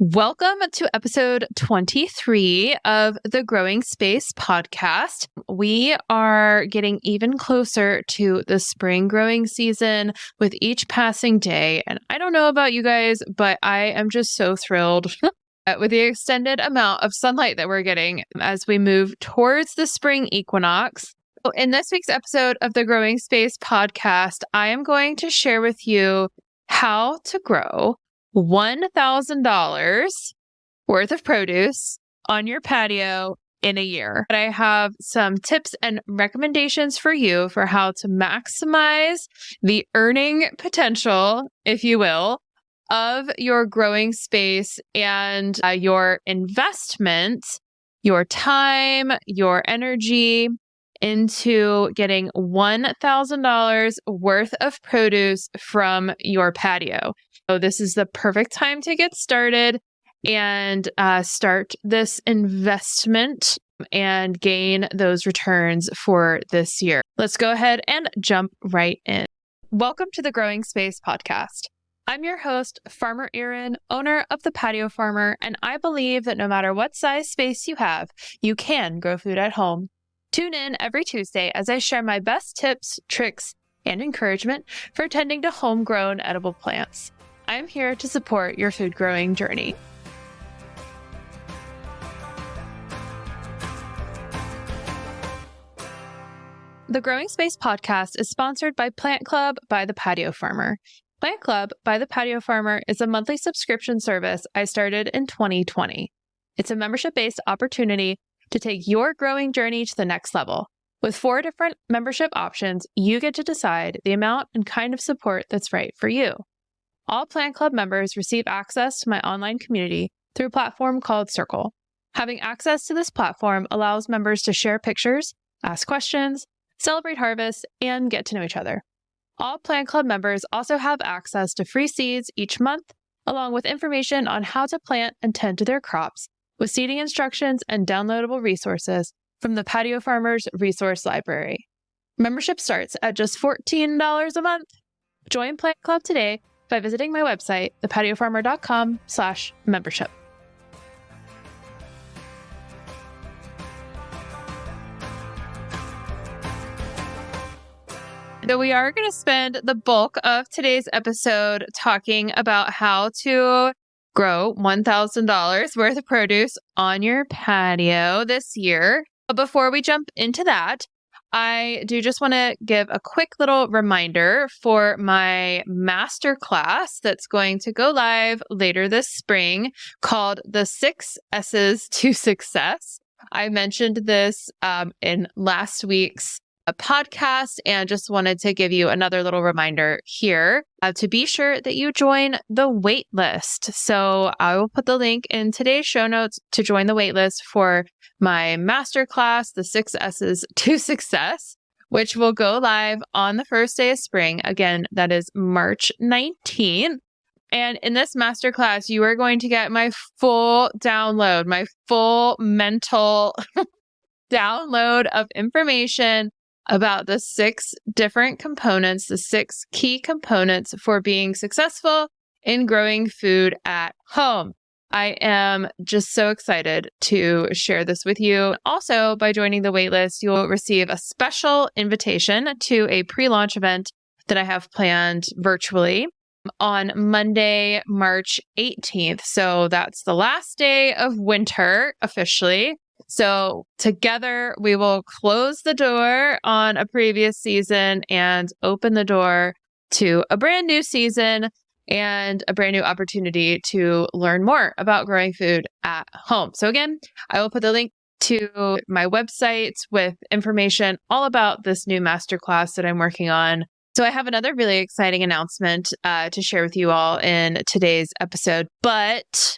Welcome to episode 23 of the Growing Space podcast. We are getting even closer to the spring growing season with each passing day. And I don't know about you guys, but I am just so thrilled with the extended amount of sunlight that we're getting as we move towards the spring equinox. In this week's episode of the Growing Space podcast, I am going to share with you how to grow $1,000 worth of produce on your patio in a year. But I have some tips and recommendations for you for how to maximize the earning potential, if you will, of your growing space and your investment, your time, your energy into getting $1,000 worth of produce from your patio. So this is the perfect time to get started and start this investment and gain those returns for this year. Let's go ahead and jump right in. Welcome to the Growing Space podcast. I'm your host, Farmer Erin, owner of the Patio Farmer, and I believe that no matter what size space you have, you can grow food at home. Tune in every Tuesday as I share my best tips, tricks, and encouragement for tending to homegrown edible plants. I'm here to support your food growing journey. The Growing Space podcast is sponsored by Plant Club by the Patio Farmer. Plant Club by the Patio Farmer is a monthly subscription service I started in 2020. It's a membership-based opportunity to take your growing journey to the next level. With 4 different membership options, you get to decide the amount and kind of support that's right for you. All Plant Club members receive access to my online community through a platform called Circle. Having access to this platform allows members to share pictures, ask questions, celebrate harvests, and get to know each other. All Plant Club members also have access to free seeds each month, along with information on how to plant and tend to their crops, with seeding instructions and downloadable resources from the Patio Farmer's Resource Library. Membership starts at just $14 a month. Join Plant Club today by visiting my website, thepatiofarmer.com/membership. So we are going to spend the bulk of today's episode talking about how to grow $1,000 worth of produce on your patio this year. But before we jump into that, I do just want to give a quick little reminder for my masterclass that's going to go live later this spring called the 6 S's to Success. I mentioned this in last week's podcast and just wanted to give you another little reminder here to be sure that you join the waitlist. So I will put the link in today's show notes to join the waitlist for my masterclass, the 6 S's to Success, which will go live on the first day of spring. Again, that is March 19th. And in this masterclass, you are going to get my full download, my full mental download of information about the 6 different components, the 6 key components for being successful in growing food at home. I am just so excited to share this with you. Also, by joining the waitlist, you'll receive a special invitation to a pre-launch event that I have planned virtually on Monday, March 18th. So that's the last day of winter officially. So together we will close the door on a previous season and open the door to a brand new season and a brand new opportunity to learn more about growing food at home. So again, I will put the link to my website with information all about this new masterclass that I'm working on. So I have another really exciting announcement to share with you all in today's episode, but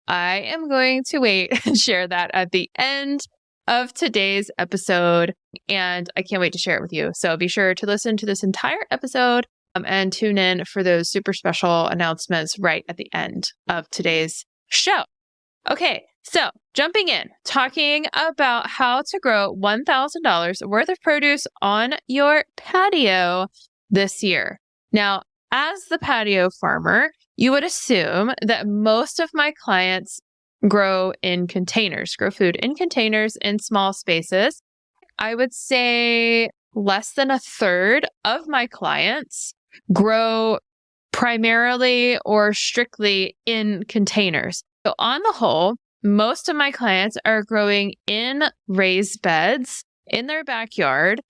I am going to wait and share that at the end of today's episode, and I can't wait to share it with you. So be sure to listen to this entire episode and tune in for those super special announcements right at the end of today's show. Okay, so jumping in, talking about how to grow $1,000 worth of produce on your patio this year. Now, as the patio farmer, you would assume that most of my clients grow food in containers in small spaces. I would say less than a third of my clients grow primarily or strictly in containers. So on the whole, most of my clients are growing in raised beds in their backyard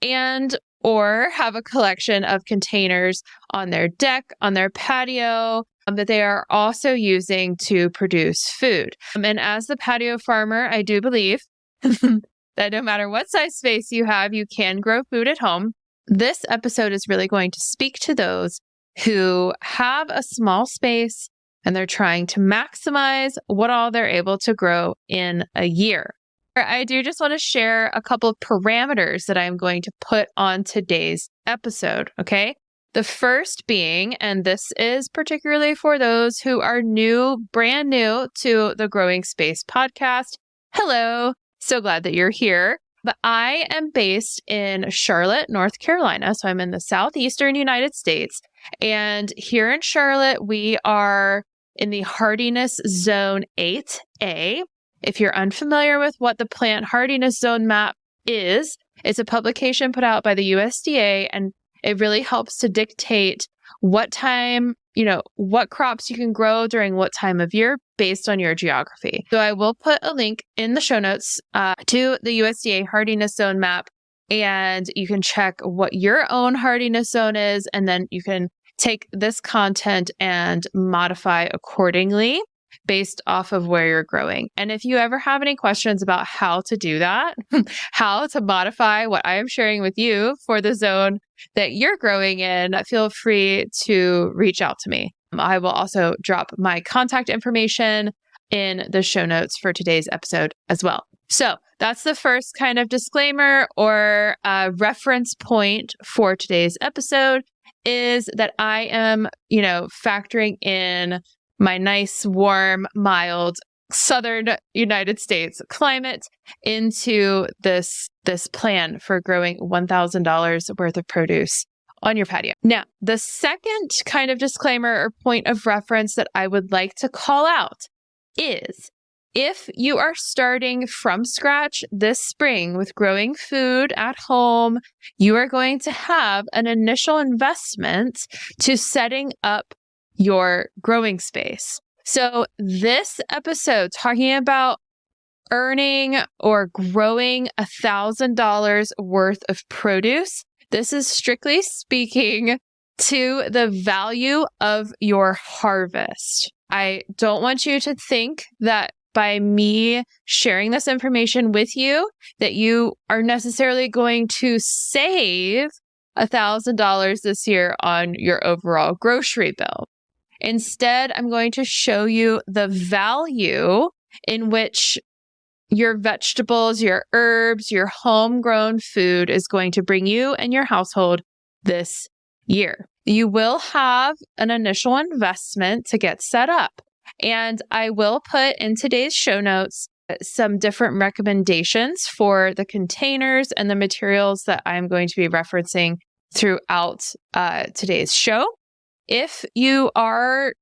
and or have a collection of containers on their deck, on their patio, that they are also using to produce food. And as the patio farmer, I do believe that no matter what size space you have, you can grow food at home. This episode is really going to speak to those who have a small space and they're trying to maximize what all they're able to grow in a year. I do just want to share a couple of parameters that I'm going to put on today's episode, okay? The first being, and this is particularly for those who are brand new to the Growing Space podcast. Hello, so glad that you're here. But I am based in Charlotte, North Carolina. So I'm in the southeastern United States. And here in Charlotte, we are in the hardiness zone 8A. If you're unfamiliar with what the plant hardiness zone map is, it's a publication put out by the USDA, and it really helps to dictate what time, what crops you can grow during what time of year based on your geography. So I will put a link in the show notes to the USDA hardiness zone map, and you can check what your own hardiness zone is, and then you can take this content and modify accordingly based off of where you're growing. And if you ever have any questions about how to do that, how to modify what I am sharing with you for the zone that you're growing in, feel free to reach out to me. I will also drop my contact information in the show notes for today's episode as well. So that's the first kind of disclaimer or reference point for today's episode, is that I am, factoring in my nice, warm, mild, southern United States climate into this plan for growing $1,000 worth of produce on your patio. Now, the second kind of disclaimer or point of reference that I would like to call out is, if you are starting from scratch this spring with growing food at home, you are going to have an initial investment to setting up your growing space. So this episode talking about earning or growing $1,000 worth of produce, this is strictly speaking to the value of your harvest. I don't want you to think that by me sharing this information with you, that you are necessarily going to save $1,000 this year on your overall grocery bill. Instead, I'm going to show you the value in which your vegetables, your herbs, your homegrown food is going to bring you and your household this year. You will have an initial investment to get set up. And I will put in today's show notes some different recommendations for the containers and the materials that I'm going to be referencing throughout today's show. If you are,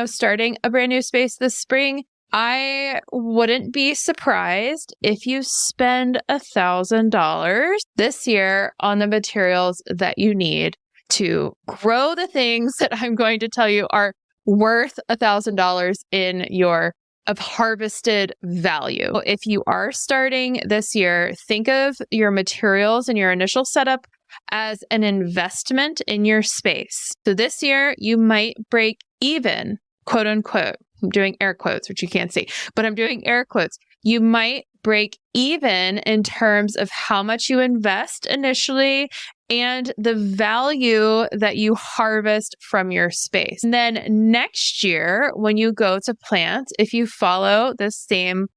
starting a brand new space this spring, I wouldn't be surprised if you spend $1,000 this year on the materials that you need to grow the things that I'm going to tell you are worth $1,000 in your harvested value. If you are starting this year, think of your materials and your initial setup as an investment in your space. So this year you might break even, quote unquote. I'm doing air quotes, which you can't see, but I'm doing air quotes. You might break even in terms of how much you invest initially and the value that you harvest from your space. And then next year, when you go to plant, if you follow the same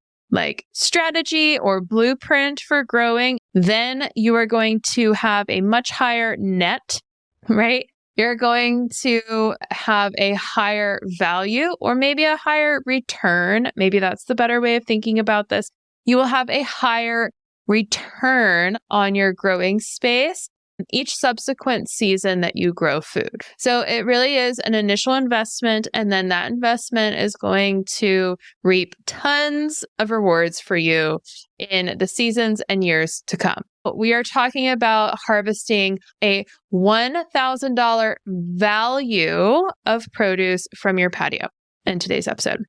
strategy or blueprint for growing, then you are going to have a much higher net, right? You're going to have a higher value or maybe a higher return. Maybe that's the better way of thinking about this. You will have a higher return on your growing space each subsequent season that you grow food. So it really is an initial investment, and then that investment is going to reap tons of rewards for you in the seasons and years to come. We are talking about harvesting a $1,000 value of produce from your patio in today's episode.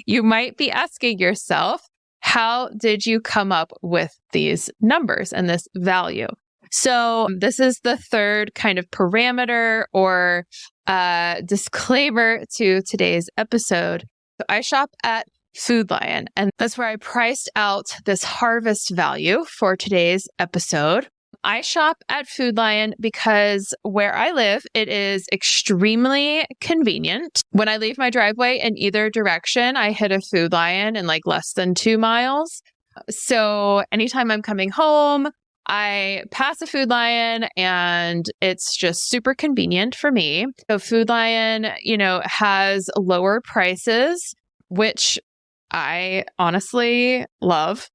You might be asking yourself, how did you come up with these numbers and this value? So this is the third kind of parameter or disclaimer to today's episode. So I shop at Food Lion, and that's where I priced out this harvest value for today's episode. I shop at Food Lion because where I live, it is extremely convenient. When I leave my driveway in either direction, I hit a Food Lion in like less than 2 miles. So anytime I'm coming home, I pass a Food Lion and it's just super convenient for me. So Food Lion, has lower prices, which I honestly love.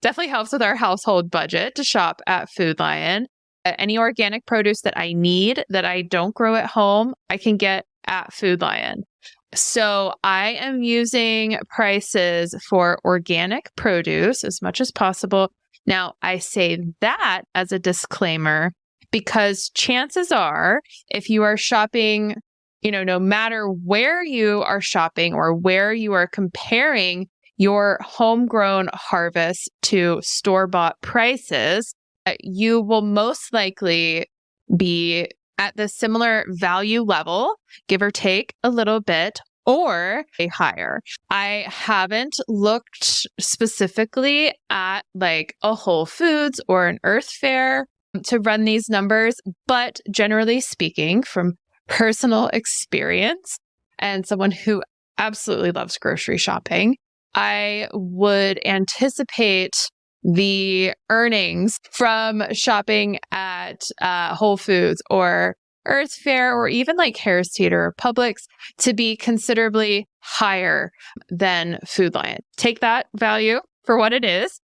Definitely helps with our household budget to shop at Food Lion. Any organic produce that I need that I don't grow at home, I can get at Food Lion. So I am using prices for organic produce as much as possible. Now, I say that as a disclaimer because chances are if you are shopping, no matter where you are shopping or where you are comparing your homegrown harvest to store-bought prices, you will most likely be at the similar value level, give or take a little bit, or a higher. I haven't looked specifically at like a Whole Foods or an Earth Fare to run these numbers, but generally speaking, from personal experience and someone who absolutely loves grocery shopping, I would anticipate the earnings from shopping at Whole Foods or Earth Fare or even like Harris Teeter or Publix to be considerably higher than Food Lion. Take that value for what it is.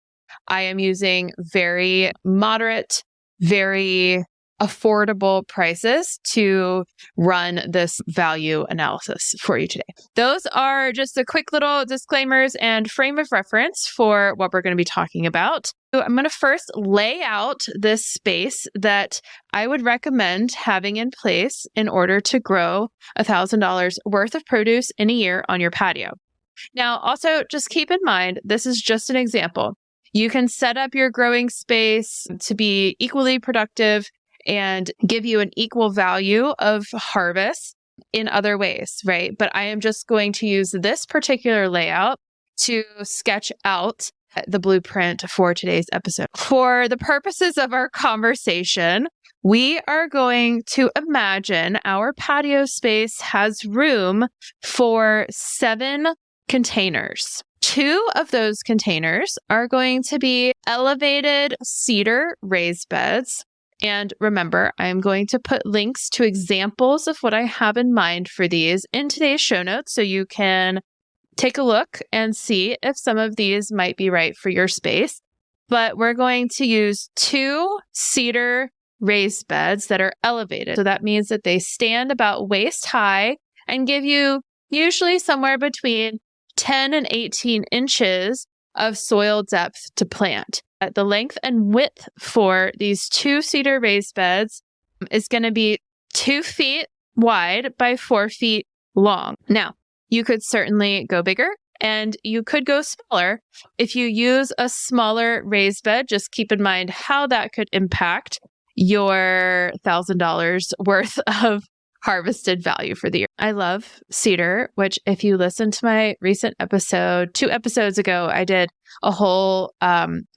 I am using very moderate, very affordable prices to run this value analysis for you today. Those are just a quick little disclaimers and frame of reference for what we're going to be talking about. So I'm going to first lay out this space that I would recommend having in place in order to grow $1,000 worth of produce in a year on your patio. Now, also just keep in mind, this is just an example. You can set up your growing space to be equally productive and give you an equal value of harvest in other ways, right? But I am just going to use this particular layout to sketch out the blueprint for today's episode. For the purposes of our conversation, we are going to imagine our patio space has room for 7 containers. 2 of those containers are going to be elevated cedar raised beds. And remember, I'm going to put links to examples of what I have in mind for these in today's show notes so you can take a look and see if some of these might be right for your space. But we're going to use 2 cedar raised beds that are elevated. So that means that they stand about waist high and give you usually somewhere between 10 and 18 inches of soil depth to plant. The length and width for these 2 cedar raised beds is going to be 2 feet wide by 4 feet long. Now, you could certainly go bigger and you could go smaller. If you use a smaller raised bed, just keep in mind how that could impact your $1,000 worth of harvested value for the year. I love cedar, which if you listen to my recent episode, 2 episodes ago, I did a whole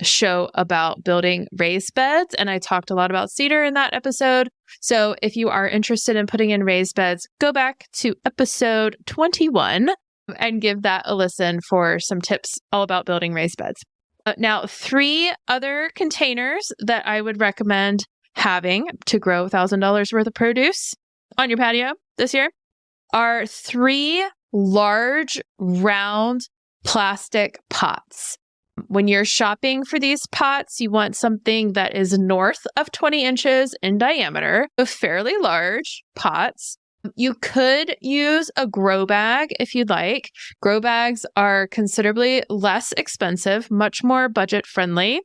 show about building raised beds, and I talked a lot about cedar in that episode. So if you are interested in putting in raised beds, go back to episode 21 and give that a listen for some tips all about building raised beds. Now, 3 other containers that I would recommend having to grow $1,000 worth of produce on your patio this year are 3 large round plastic pots. When you're shopping for these pots, you want something that is north of 20 inches in diameter, so fairly large pots. You could use a grow bag if you'd like. Grow bags are considerably less expensive, much more budget friendly.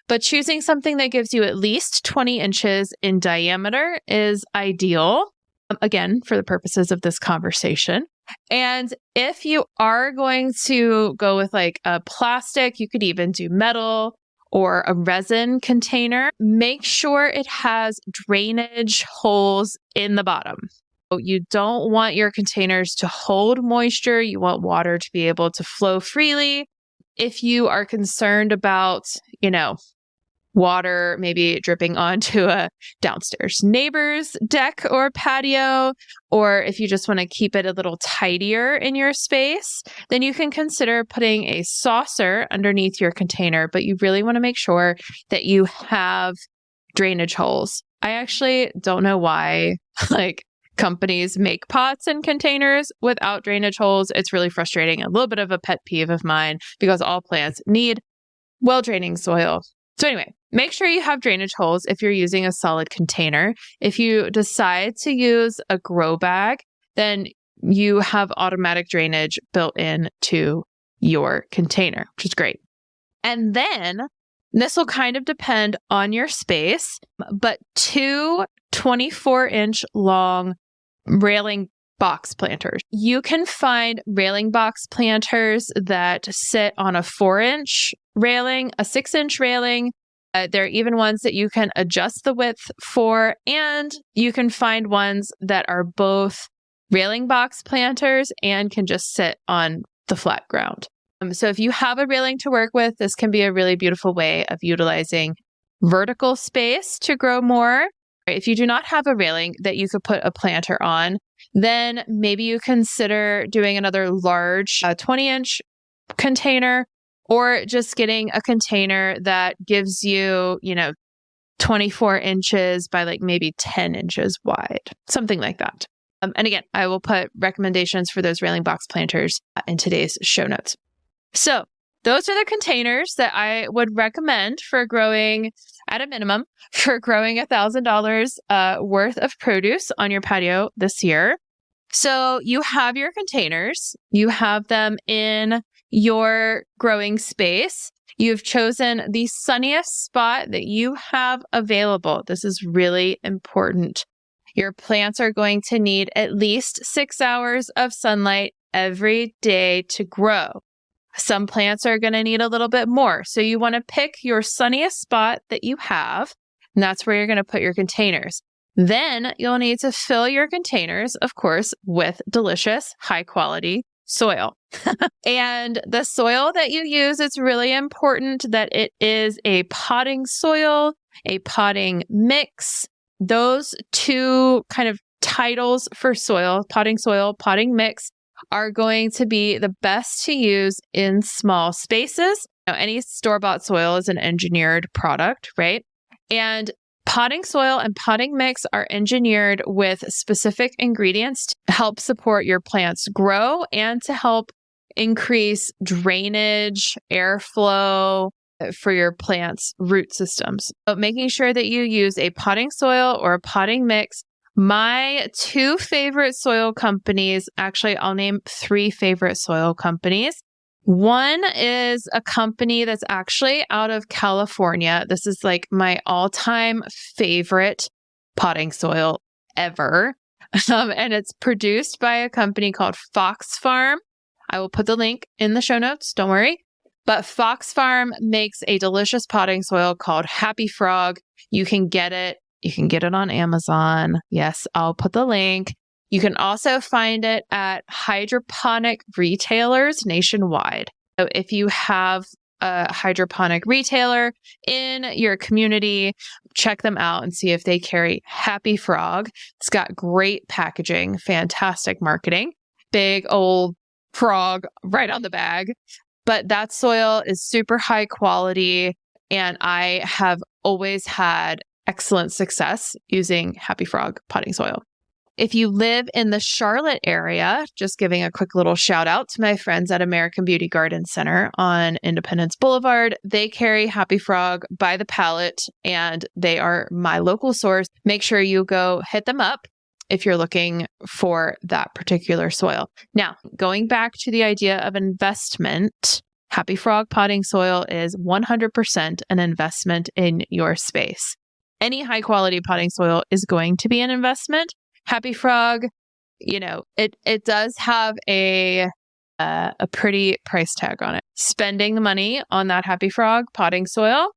But choosing something that gives you at least 20 inches in diameter is ideal, again, for the purposes of this conversation. And if you are going to go with like a plastic, you could even do metal or a resin container. Make sure it has drainage holes in the bottom. You don't want your containers to hold moisture. You want water to be able to flow freely. If you are concerned about, water maybe dripping onto a downstairs neighbor's deck or patio, or if you just want to keep it a little tidier in your space, then you can consider putting a saucer underneath your container, but you really want to make sure that you have drainage holes. I actually don't know why, companies make pots and containers without drainage holes. It's really frustrating. A little bit of a pet peeve of mine because all plants need well-draining soil. So anyway, make sure you have drainage holes if you're using a solid container. If you decide to use a grow bag, then you have automatic drainage built into your container, which is great. And then this will kind of depend on your space, but 2 24-inch long railing box planters. You can find railing box planters that sit on a 4-inch railing, a 6-inch railing. There are even ones that you can adjust the width for, and you can find ones that are both railing box planters and can just sit on the flat ground. So if you have a railing to work with, this can be a really beautiful way of utilizing vertical space to grow more. If you do not have a railing that you could put a planter on, then maybe you consider doing another large 20-inch container, or just getting a container that gives you, 24 inches by maybe 10 inches wide, something like that. And again, I will put recommendations for those railing box planters in today's show notes. So those are the containers that I would recommend for growing, at a minimum, for growing $1,000 worth of produce on your patio this year. So you have your containers, you have them in your growing space. You've chosen the sunniest spot that you have available. This is really important. Your plants are going to need at least 6 hours of sunlight every day to grow. Some plants are going to need a little bit more. So you want to pick your sunniest spot that you have, and that's where you're going to put your containers. Then you'll need to fill your containers, of course, with delicious, high quality soil. And the soil that you use, it's really important that it is a potting soil, a potting mix. Those two kind of titles for soil, potting mix, are going to be the best to use in small spaces. Now, any store-bought soil is an engineered product, right? And potting soil and potting mix are engineered with specific ingredients to help support your plants grow and to help increase drainage, airflow for your plants' root systems. So making sure that you use a potting soil or a potting mix. My 2 favorite soil companies, actually, I'll name 3 favorite soil companies. One is a company that's actually out of California. This is my all-time favorite potting soil ever. And it's produced by a company called Fox Farm. I will put the link in the show notes, don't worry. But Fox Farm makes a delicious potting soil called Happy Frog. You can get it. You can get it on Amazon. Yes, I'll put the link. You can also find it at hydroponic retailers nationwide. So if you have a hydroponic retailer in your community, check them out and see if they carry Happy Frog. It's got great packaging, fantastic marketing, big old frog right on the bag. But that soil is super high quality, and I have always had excellent success using Happy Frog potting soil. If you live in the Charlotte area, just giving a quick little shout out to my friends at American Beauty Garden Center on Independence Boulevard. They carry Happy Frog by the pallet and they are my local source. Make sure you go hit them up if you're looking for that particular soil. Now, going back to the idea of investment, Happy Frog potting soil is 100% an investment in your space. Any high quality potting soil is going to be an investment. Happy Frog, it does have a pretty price tag on it. Spending the money on that Happy Frog potting soil,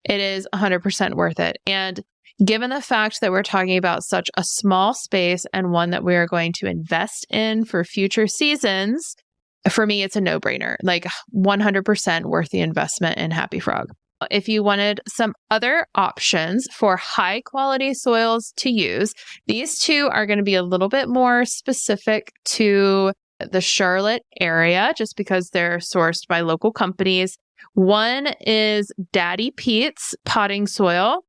it is 100% worth it. And given the fact that we're talking about such a small space and one that we are going to invest in for future seasons, for me, it's a no-brainer, like 100% worth the investment in Happy Frog. If you wanted some other options for high quality soils to use, these two are going to be a little bit more specific to the Charlotte area just because they're sourced by local companies. One is Daddy Pete's Potting Soil.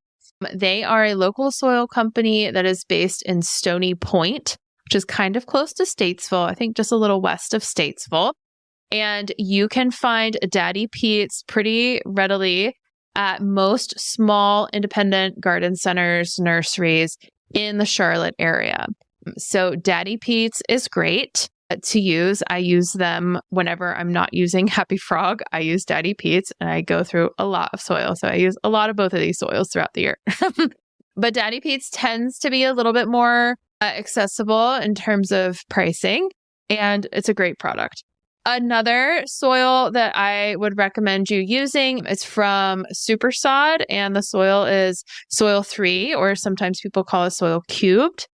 They are a local soil company that is based in Stony Point, which is kind of close to Statesville, I think just a little west of Statesville. And you can find Daddy Pete's pretty readily at most small independent garden centers, nurseries in the Charlotte area. So Daddy Pete's is great to use. I use them whenever I'm not using Happy Frog. I use Daddy Pete's and I go through a lot of soil. So I use a lot of both of these soils throughout the year. But Daddy Pete's tends to be a little bit more accessible in terms of pricing, and it's a great product. Another soil that I would recommend you using is from Super Sod, and the soil is Soil 3, or sometimes people call it Soil Cubed.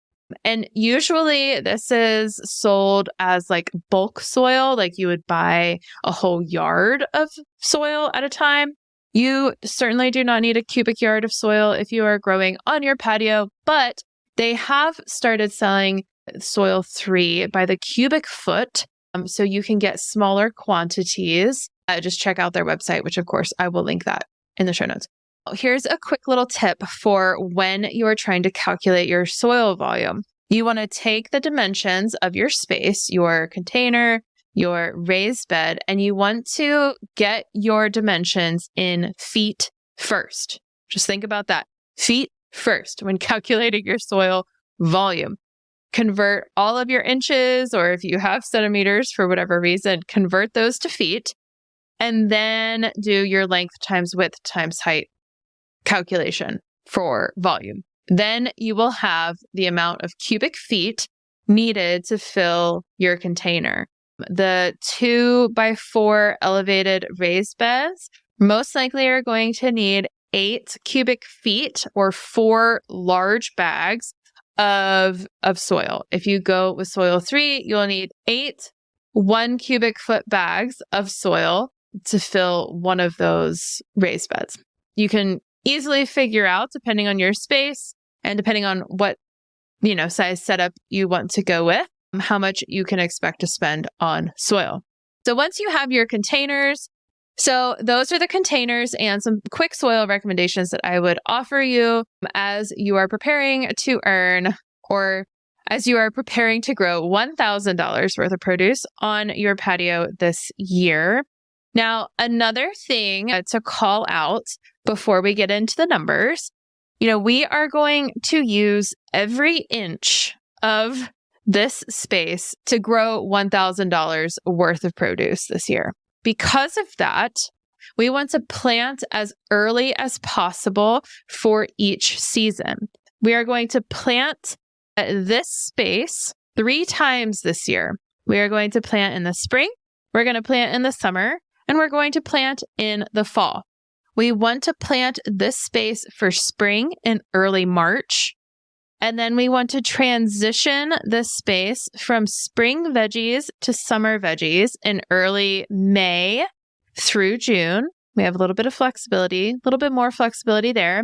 And usually this is sold as like bulk soil, like you would buy a whole yard of soil at a time. You certainly do not need a cubic yard of soil if you are growing on your patio, but they have started selling Soil 3 by the cubic foot. So you can get smaller quantities. Just check out their website, which of course I will link that in the show notes. Here's a quick little tip for when you're trying to calculate your soil volume. You want to take the dimensions of your space, your container, your raised bed, and you want to get your dimensions in feet first. Just think about that. Feet first when calculating your soil volume. Convert all of your inches, or if you have centimeters for whatever reason, convert those to feet, and then do your length times width times height calculation for volume. Then you will have the amount of cubic feet needed to fill your container. The 2x4 elevated raised beds most likely are going to need 8 cubic feet or 4 large bags of soil. If you go with Soil 3, you'll need 8 1 cubic foot bags of soil to fill one of those raised beds. You can easily figure out, depending on your space and depending on what, size setup you want to go with, how much you can expect to spend on soil. So once you have your containers, so those are the containers and some quick soil recommendations that I would offer you as you are preparing to earn, or as you are preparing to grow $1,000 worth of produce on your patio this year. Now, another thing to call out before we get into the numbers, we are going to use every inch of this space to grow $1,000 worth of produce this year. Because of that, we want to plant as early as possible for each season. We are going to plant this space 3 times this year. We are going to plant in the spring, we're going to plant in the summer, and we're going to plant in the fall. We want to plant this space for spring in early March. And then we want to transition this space from spring veggies to summer veggies in early May through June. We have a little bit of flexibility, a little bit more flexibility there.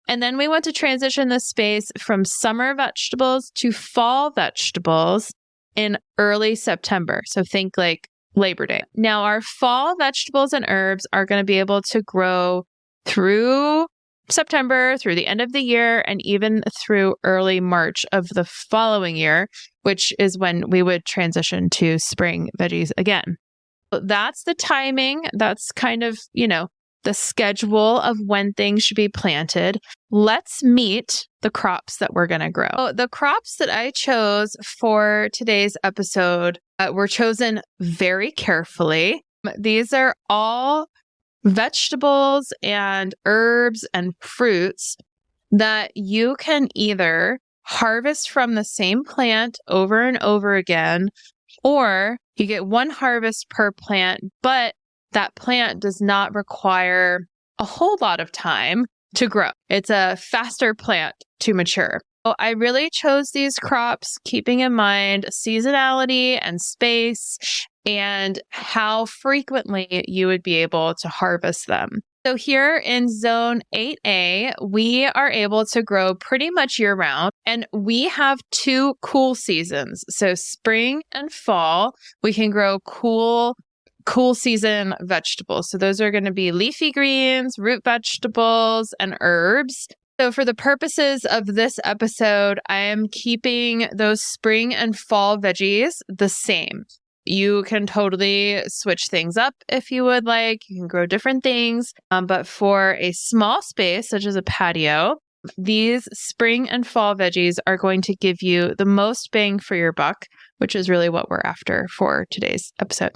And then we want to transition this space from summer vegetables to fall vegetables in early September. So think like Labor Day. Now, our fall vegetables and herbs are going to be able to grow through September through the end of the year and even through early March of the following year, which is when we would transition to spring veggies again. So that's the timing. That's kind of, the schedule of when things should be planted. Let's meet the crops that we're going to grow. So the crops that I chose for today's episode were chosen very carefully. These are all vegetables and herbs and fruits that you can either harvest from the same plant over and over again, or you get one harvest per plant, but that plant does not require a whole lot of time to grow. It's a faster plant to mature. So I really chose these crops keeping in mind seasonality and space and how frequently you would be able to harvest them. So here in Zone 8A, we are able to grow pretty much year round, and we have 2 cool seasons. So spring and fall, we can grow cool season vegetables. So those are going to be leafy greens, root vegetables, and herbs. So for the purposes of this episode, I am keeping those spring and fall veggies the same. You can totally switch things up if you would like. You can grow different things. But for a small space, such as a patio, these spring and fall veggies are going to give you the most bang for your buck, which is really what we're after for today's episode.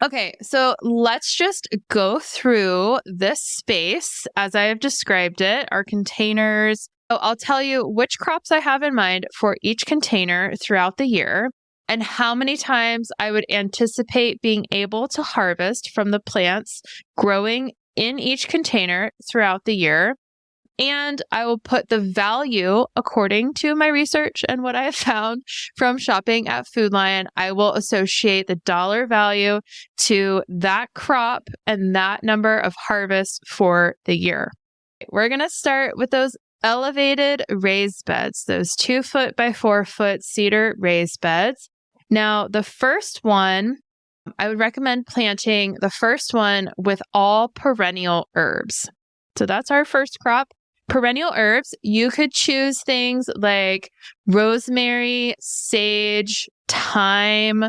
Okay, so let's just go through this space as I have described it, our containers. So I'll tell you which crops I have in mind for each container throughout the year and how many times I would anticipate being able to harvest from the plants growing in each container throughout the year. And I will put the value according to my research and what I have found from shopping at Food Lion. I will associate the dollar value to that crop and that number of harvests for the year. We're going to start with those elevated raised beds, those 2 foot by 4 foot cedar raised beds. Now, the first one, I would recommend planting the first one with all perennial herbs. So that's our first crop. Perennial herbs, you could choose things like rosemary, sage, thyme,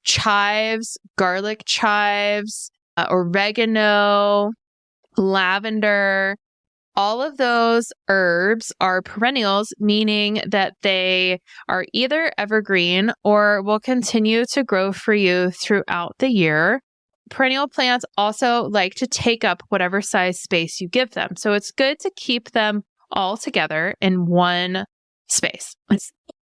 chives, garlic chives, oregano, lavender. All of those herbs are perennials, meaning that they are either evergreen or will continue to grow for you throughout the year. Perennial plants also like to take up whatever size space you give them. So it's good to keep them all together in one space.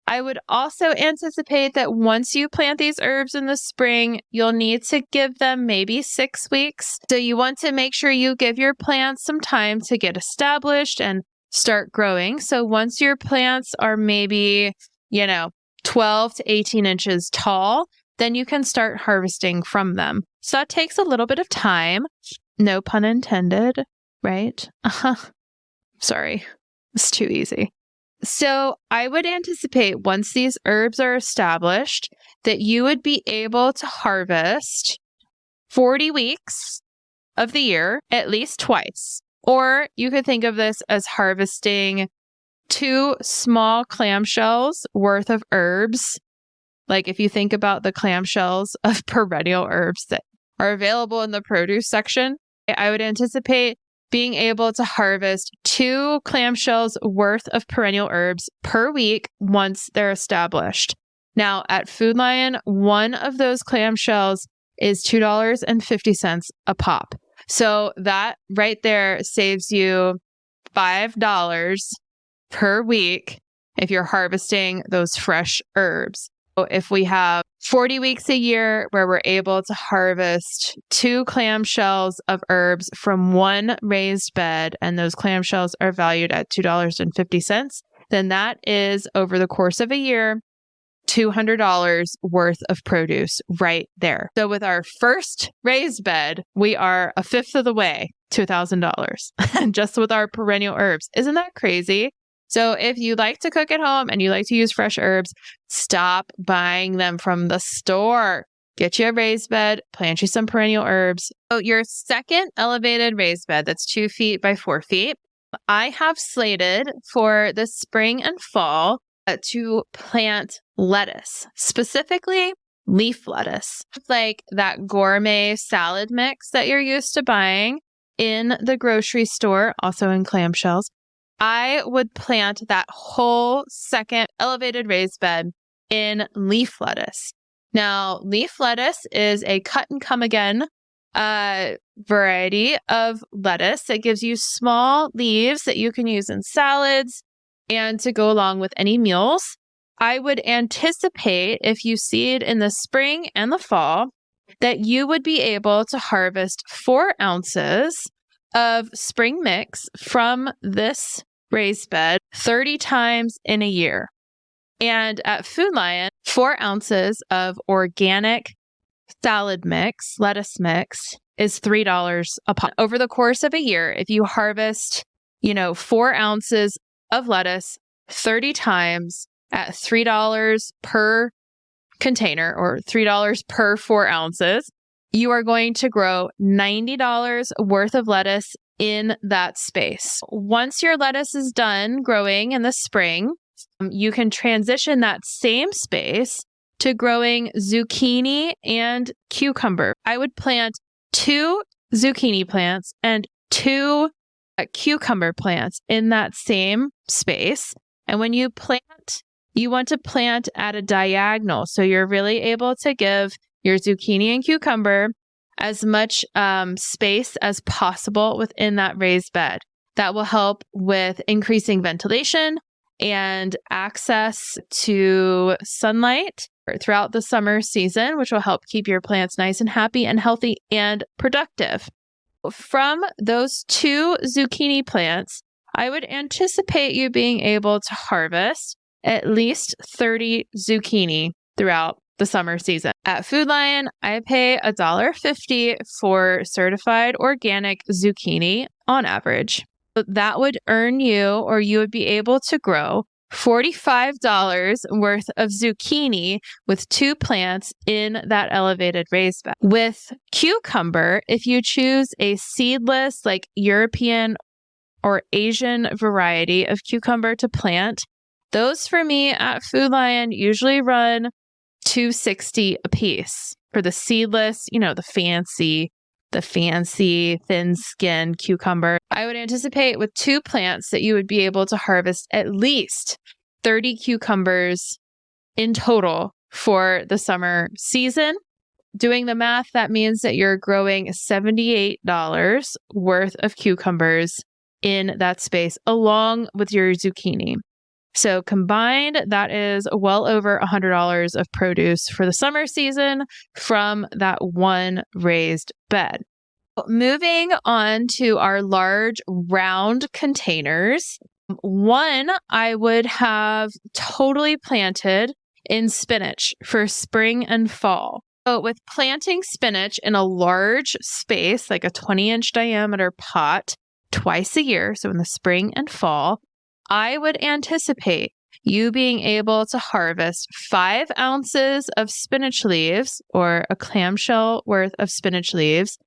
I would also anticipate that once you plant these herbs in the spring, you'll need to give them maybe 6 weeks. So you want to make sure you give your plants some time to get established and start growing. So once your plants are maybe, 12 to 18 inches tall, then you can start harvesting from them. So that takes a little bit of time. No pun intended, right? Sorry, it's too easy. So I would anticipate once these herbs are established that you would be able to harvest 40 weeks of the year at least twice. Or you could think of this as harvesting 2 small clamshells worth of herbs. Like if you think about the clamshells of perennial herbs that are available in the produce section, I would anticipate being able to harvest 2 clamshells worth of perennial herbs per week once they're established. Now, at Food Lion, one of those clamshells is $2.50 a pop. So that right there saves you $5 per week if you're harvesting those fresh herbs. So if we have 40 weeks a year where we're able to harvest 2 clamshells of herbs from one raised bed, and those clamshells are valued at $2.50, then that is, over the course of a year, $200 worth of produce right there. So with our first raised bed, we are a fifth of the way to $1,000 just with our perennial herbs. Isn't that crazy? So if you like to cook at home and you like to use fresh herbs, stop buying them from the store. Get you a raised bed, plant you some perennial herbs. So your second elevated raised bed, that's 2 feet by 4 feet, I have slated for the spring and fall to plant lettuce, specifically leaf lettuce, like that gourmet salad mix that you're used to buying in the grocery store, also in clamshells. I would plant that whole second elevated raised bed in leaf lettuce. Now, leaf lettuce is a cut and come again variety of lettuce that gives you small leaves that you can use in salads and to go along with any meals. I would anticipate if you seed in the spring and the fall that you would be able to harvest 4 ounces of spring mix from this raised bed 30 times in a year. And at Food Lion, 4 ounces of organic salad mix, lettuce mix, is $3 a pop. Over the course of a year, if you harvest, 4 ounces of lettuce 30 times at $3 per container or $3 per 4 ounces, you are going to grow $90 worth of lettuce in that space. Once your lettuce is done growing in the spring, you can transition that same space to growing zucchini and cucumber. I would plant 2 zucchini plants and 2 cucumber plants in that same space. And when you plant, you want to plant at a diagonal. So you're really able to give your zucchini and cucumber as much space as possible within that raised bed. That will help with increasing ventilation and access to sunlight throughout the summer season, which will help keep your plants nice and happy and healthy and productive. From those 2 zucchini plants, I would anticipate you being able to harvest at least 30 zucchini throughout the summer season. At Food Lion, I pay $1.50 for certified organic zucchini on average. That would earn you, or you would be able to grow $45 worth of zucchini with 2 plants in that elevated raised bed. With cucumber, if you choose a seedless, like European or Asian variety of cucumber to plant, those for me at Food Lion usually run $2.60 a piece. For the seedless, the fancy thin skin cucumber, I would anticipate with 2 plants that you would be able to harvest at least 30 cucumbers in total for the summer season. Doing the math, that means that you're growing $78 worth of cucumbers in that space along with your zucchini. So combined, that is well over $100 of produce for the summer season from that one raised bed. Moving on to our large round containers. One I would have totally planted in spinach for spring and fall. So with planting spinach in a large space, like a 20-inch diameter pot, twice a year, so in the spring and fall, I would anticipate you being able to harvest 5 ounces of spinach leaves or a clamshell worth of spinach leaves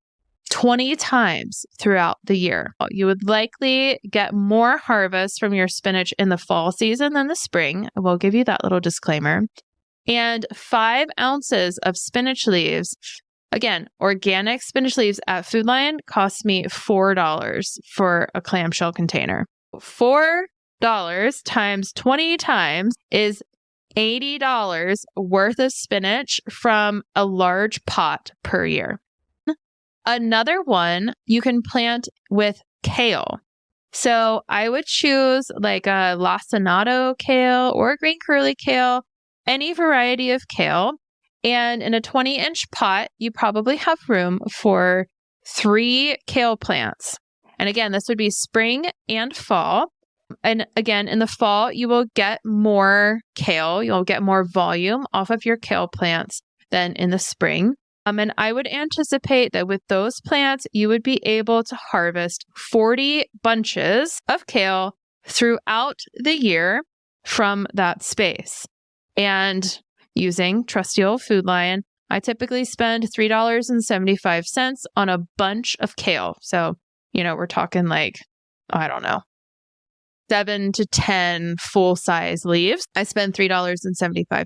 20 times throughout the year. You would likely get more harvest from your spinach in the fall season than the spring. I will give you that little disclaimer. And 5 ounces of spinach leaves, again, organic spinach leaves at Food Lion cost me $4 for a clamshell container. $4 times 20 times is $80 worth of spinach from a large pot per year. Another one you can plant with kale. So I would choose like a lacinato kale or green curly kale, any variety of kale. And in a 20-inch pot, you probably have room for 3 kale plants. And again, this would be spring and fall. And again, in the fall, you will get more kale. You'll get more volume off of your kale plants than in the spring. And I would anticipate that with those plants, you would be able to harvest 40 bunches of kale throughout the year from that space. And using trusty old Food Lion, I typically spend $3.75 on a bunch of kale. So, we're talking like, I don't know, 7 to 10 full-size leaves, I spend $3.75.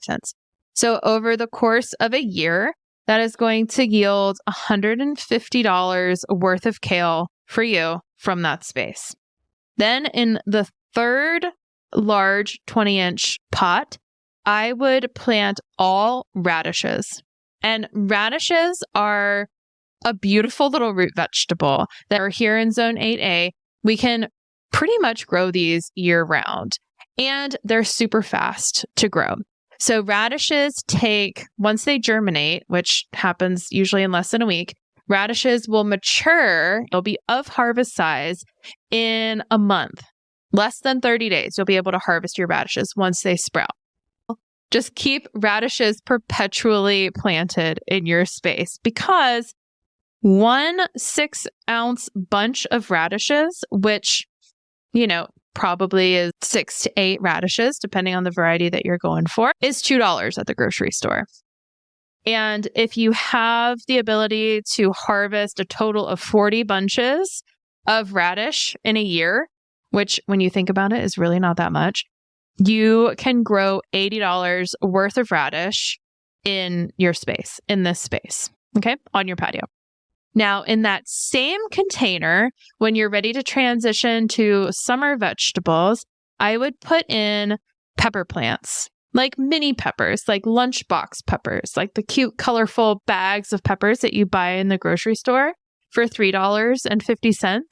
So over the course of a year, that is going to yield $150 worth of kale for you from that space. Then in the third large 20-inch pot, I would plant all radishes. And radishes are a beautiful little root vegetable that are here in Zone 8A. We can pretty much grow these year round, and they're super fast to grow. So radishes once they germinate, which happens usually in less than a week, radishes will mature. They'll be of harvest size in a month. Less than 30 days, you'll be able to harvest your radishes once they sprout. Just keep radishes perpetually planted in your space, because 1 6-ounce bunch of radishes, which, probably is 6 to 8 radishes, depending on the variety that you're going for, is $2 at the grocery store. And if you have the ability to harvest a total of 40 bunches of radish in a year, which when you think about it is really not that much, you can grow $80 worth of radish in your space, in this space, okay, on your patio. Now, in that same container, when you're ready to transition to summer vegetables, I would put in pepper plants, like mini peppers, like lunchbox peppers, like the cute, colorful bags of peppers that you buy in the grocery store for $3.50.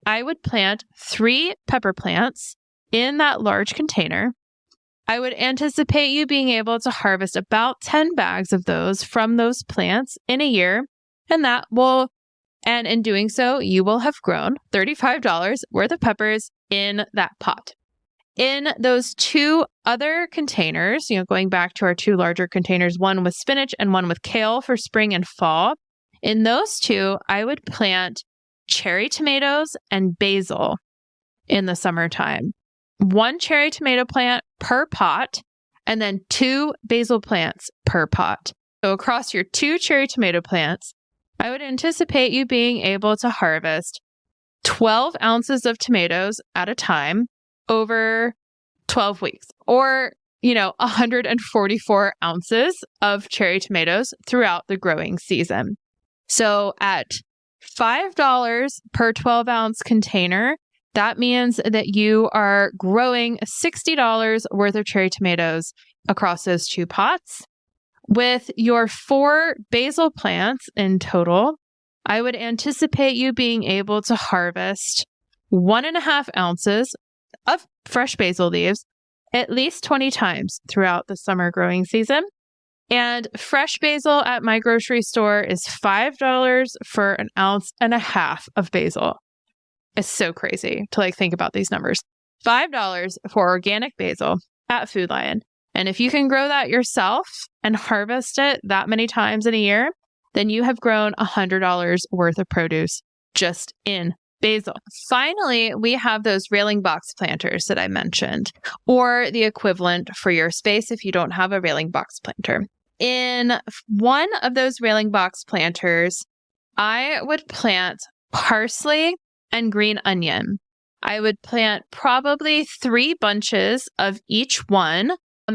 I would plant 3 pepper plants in that large container. I would anticipate you being able to harvest about 10 bags of those from those plants in a year. And in doing so, you will have grown $35 worth of peppers in that pot. In those 2 other containers, going back to our 2 larger containers, one with spinach and one with kale for spring and fall, in those 2, I would plant cherry tomatoes and basil in the summertime. 1 cherry tomato plant per pot, and then 2 basil plants per pot. So across your 2 cherry tomato plants, I would anticipate you being able to harvest 12 ounces of tomatoes at a time over 12 weeks, or, 144 ounces of cherry tomatoes throughout the growing season. So at $5 per 12-ounce container, that means that you are growing $60 worth of cherry tomatoes across those 2 pots. With your 4 basil plants in total, I would anticipate you being able to harvest 1.5 ounces of fresh basil leaves at least 20 times throughout the summer growing season. And fresh basil at my grocery store is $5 for 1.5 ounces of basil. It's so crazy to think about these numbers. $5 for organic basil at Food Lion. And if you can grow that yourself and harvest it that many times in a year, then you have grown $100 worth of produce just in basil. Finally, we have those railing box planters that I mentioned, or the equivalent for your space if you don't have a railing box planter. In one of those railing box planters, I would plant parsley and green onion. I would plant probably 3 bunches of each one.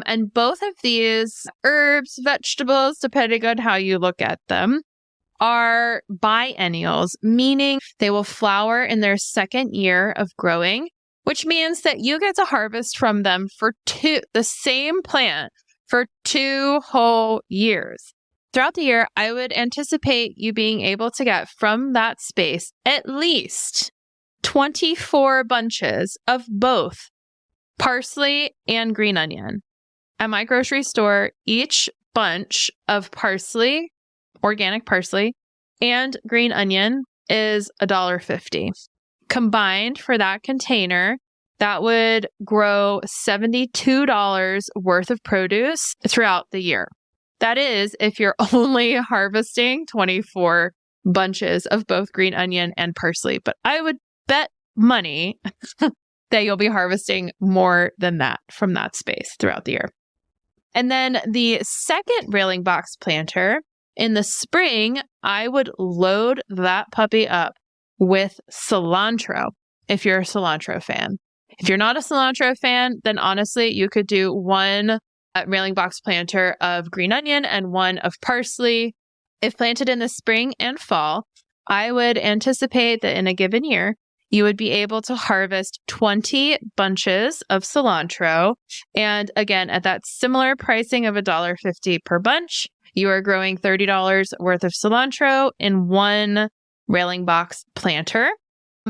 And both of these herbs, vegetables, depending on how you look at them, are biennials, meaning they will flower in their second year of growing, which means that you get to harvest from them for the same plant for 2 whole years. Throughout the year, I would anticipate you being able to get from that space at least 24 bunches of both parsley and green onion. At my grocery store, each bunch of parsley, organic parsley, and green onion is $1.50. Combined for that container, that would grow $72 worth of produce throughout the year. That is, if you're only harvesting 24 bunches of both green onion and parsley. But I would bet money that you'll be harvesting more than that from that space throughout the year. And then the second railing box planter, in the spring, I would load that puppy up with cilantro, if you're a cilantro fan. If you're not a cilantro fan, then honestly, you could do one railing box planter of green onion and one of parsley. If planted in the spring and fall, I would anticipate that in a given year, you would be able to harvest 20 bunches of cilantro. And again, at that similar pricing of $1.50 per bunch, you are growing $30 worth of cilantro in one railing box planter.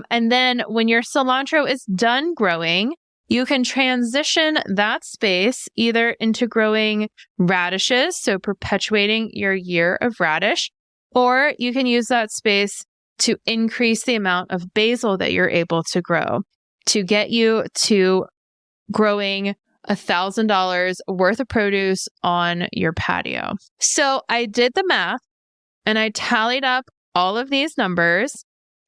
And then when your cilantro is done growing, you can transition that space either into growing radishes, so perpetuating your year of radish, or you can use that space to increase the amount of basil that you're able to grow to get you to growing $1,000 worth of produce on your patio. So I did the math and I tallied up all of these numbers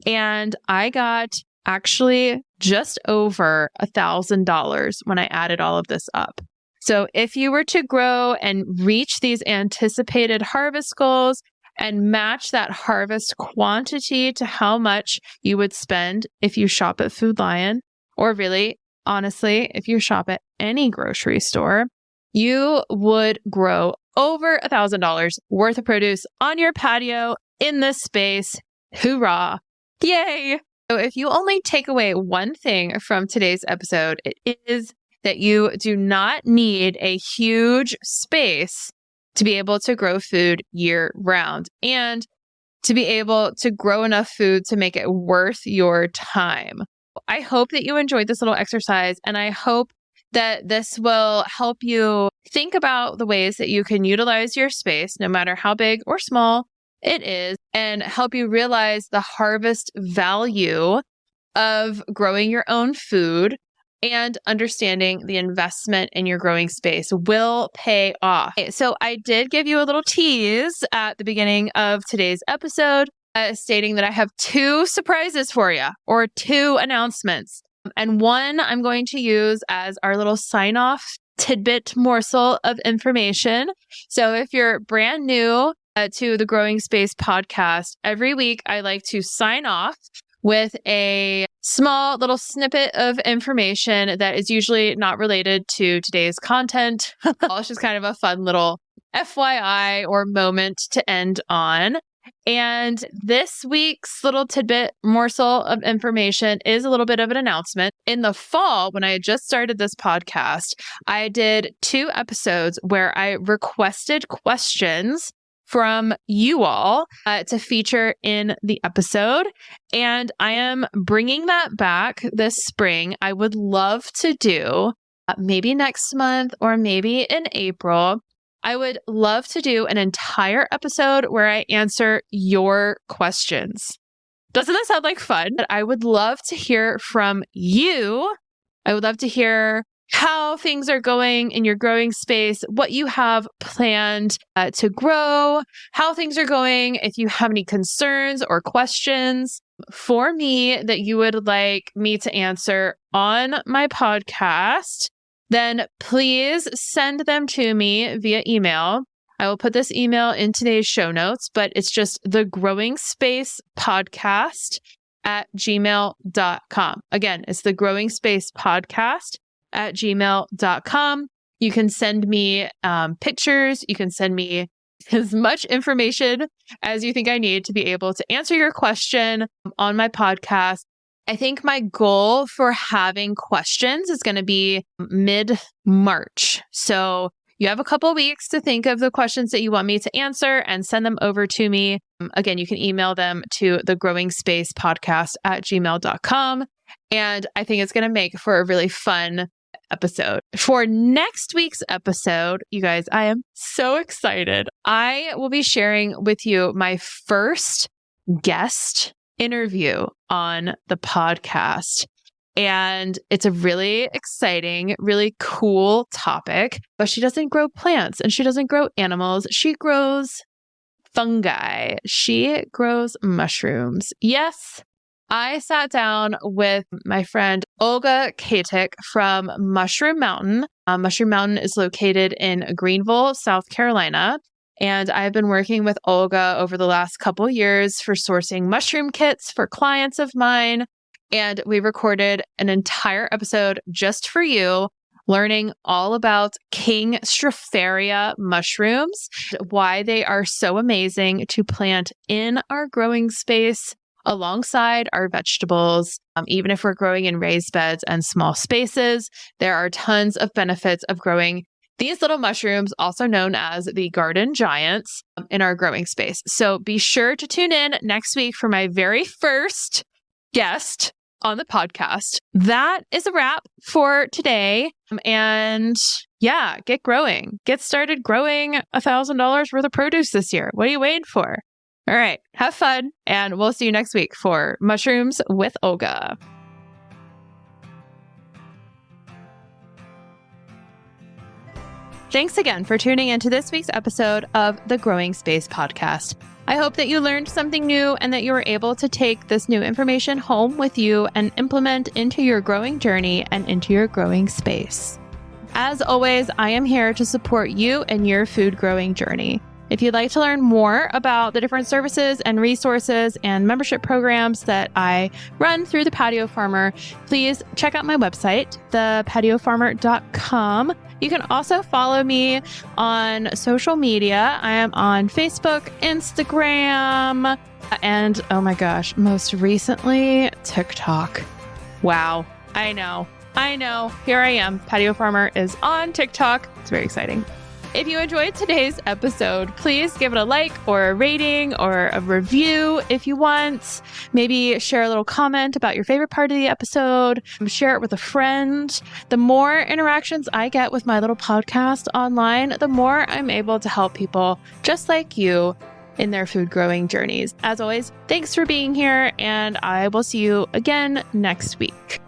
and I got actually just over $1,000 when I added all of this up. So if you were to grow and reach these anticipated harvest goals and match that harvest quantity to how much you would spend if you shop at Food Lion, or really, honestly, if you shop at any grocery store, you would grow over $1,000 worth of produce on your patio in this space. Hoorah! Yay! So if you only take away one thing from today's episode, it is that you do not need a huge space to be able to grow food year round and to be able to grow enough food to make it worth your time. I hope that you enjoyed this little exercise, and I hope that this will help you think about the ways that you can utilize your space, no matter how big or small it is, and help you realize the harvest value of growing your own food and understanding the investment in your growing space will pay off. Okay, so I did give you a little tease at the beginning of today's episode, stating that I have two surprises for you, or two announcements. And one I'm going to use as our little sign-off tidbit morsel of information. So if you're brand new to the Growing Space podcast, every week I like to sign off with a small little snippet of information that is usually not related to today's content. It's just kind of a fun little FYI or moment to end on. And this week's little tidbit morsel of information is a little bit of an announcement. In the fall, when I had just started this podcast, I did 2 episodes where I requested questions from you all to feature in the episode. And I am bringing that back this spring. I would love to do maybe next month or maybe in April. I would love to do an entire episode where I answer your questions. Doesn't that sound like fun? I would love to hear from you. I would love to hear how things are going in your growing space, what you have planned to grow, how things are going, if you have any concerns or questions for me that you would like me to answer on my podcast, then please send them to me via email. I will put this email in today's show notes, but it's just thegrowingspacepodcast@gmail.com. Again, it's thegrowingspacepodcast@gmail.com. You can send me pictures. You can send me as much information as you think I need to be able to answer your question on my podcast. I think my goal for having questions is going to be mid-March. So you have a couple of weeks to think of the questions that you want me to answer and send them over to me. Again, you can email them to thegrowingspacepodcast@gmail.com. And I think it's going to make for a really fun episode. For next week's episode, you guys, I am so excited. I will be sharing with you my first guest interview on the podcast. And it's a really exciting, really cool topic, but she doesn't grow plants and she doesn't grow animals. She grows fungi. She grows mushrooms. Yes, I sat down with my friend Olga Katic from Mushroom Mountain. Mushroom Mountain is located in Greenville, South Carolina. And I've been working with Olga over the last couple years for sourcing mushroom kits for clients of mine. And we recorded an entire episode just for you, learning all about King Stropharia mushrooms, why they are so amazing to plant in our growing space alongside our vegetables. Even if we're growing in raised beds and small spaces, there are tons of benefits of growing these little mushrooms, also known as the garden giants, in our growing space. So be sure to tune in next week for my very first guest on the podcast. That is a wrap for today. And yeah, get growing. Get started growing $1,000 worth of produce this year. What are you waiting for? All right, have fun, and we'll see you next week for Mushrooms with Olga. Thanks again for tuning into this week's episode of the Growing Space Podcast. I hope that you learned something new and that you were able to take this new information home with you and implement into your growing journey and into your growing space. As always, I am here to support you and your food growing journey. If you'd like to learn more about the different services and resources and membership programs that I run through the Patio Farmer, please check out my website, thepatiofarmer.com. You can also follow me on social media. I am on Facebook, Instagram, and oh my gosh, most recently, TikTok. Wow. I know. Here I am. Patio Farmer is on TikTok. It's very exciting. If you enjoyed today's episode, please give it a like or a rating or a review if you want. Maybe share a little comment about your favorite part of the episode. Share it with a friend. The more interactions I get with my little podcast online, the more I'm able to help people just like you in their food growing journeys. As always, thanks for being here, and I will see you again next week.